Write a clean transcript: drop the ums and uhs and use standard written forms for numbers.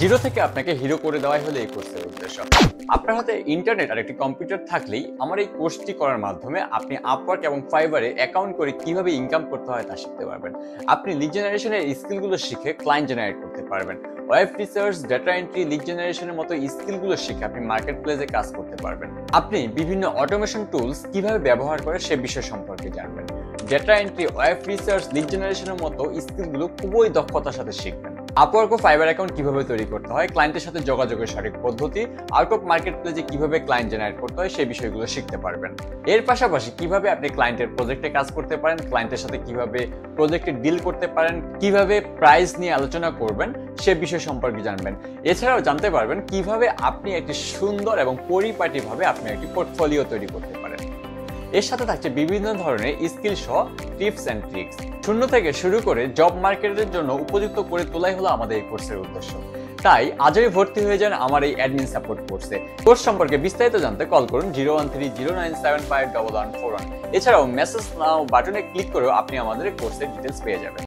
Zero থেকে আপনাকে hero করে দেওয়াই হলো এই কোর্সের উদ্দেশ্য। আপনার হাতে ইন্টারনেট আর একটি কম্পিউটার থাকলেই আমার এই কোর্সটি করার মাধ্যমে আপনি আপওয়ার্ক এবং ফাইবারে অ্যাকাউন্ট করে কিভাবে ইনকাম করতে হয় তা শিখতে পারবেন। আপনি লিড জেনারেশনের স্কিলগুলো শিখে ক্লায়েন্ট জেনারেট করতে পারবেন। Web research, data entry, lead জেনারেশনের মতো স্কিলগুলো শিখে আপনি মার্কেট প্লেসে কাজ করতে পারবেন। আপনি বিভিন্ন অটোমেশন টুলস কিভাবে ব্যবহার করে সে বিষয় সম্পর্কে জানবেন। Data entry, web research, lead জেনারেশনের মতো স্কিলগুলো খুবই দক্ষতার সাথে শিখবেন। আপওয়ার্ক ও ফাইবার অ্যাকাউন্ট কিভাবে তৈরি করতে হয়, ক্লায়েন্টের সাথে যোগাযোগের সঠিক পদ্ধতি, আউট অফ মার্কেট প্লেসে কিভাবে ক্লায়েন্ট জেনারেট করতে হয় সেই বিষয়গুলো শিখতে পারবেন। এর পাশাপাশি কিভাবে আপনি ক্লায়েন্টের প্রজেক্টে কাজ করতে পারেন, ক্লায়েন্টের সাথে কিভাবে প্রজেক্টে ডিল করতে পারেন, কিভাবে প্রাইস নিয়ে আলোচনা করবেন সে বিষয় সম্পর্কে জানবেন। এছাড়াও জানতে পারবেন কিভাবে আপনি একটি সুন্দর এবং পরিপাটিভাবে আপনি একটি পোর্টফোলিও তৈরি করতে পারেন। এর সাথে থাকছে বিভিন্ন ধরনের স্কিল সহ টিপস এন্ড ট্রিক্স। শূন্য থেকে শুরু করে জব মার্কেটের জন্য উপযুক্ত করে তোলাই হলো আমাদের এই কোর্সের উদ্দেশ্য। তাই আজই ভর্তি হয়ে যান আমার এই অ্যাডমিন সাপোর্ট কোর্সে। কোর্স সম্পর্কে বিস্তারিত জানতে কল করুন 01309751141। এছাড়াও মেসেজ নাও বাটনে ক্লিক করেও আপনি আমাদের কোর্সের ডিটেলস পেয়ে যাবেন।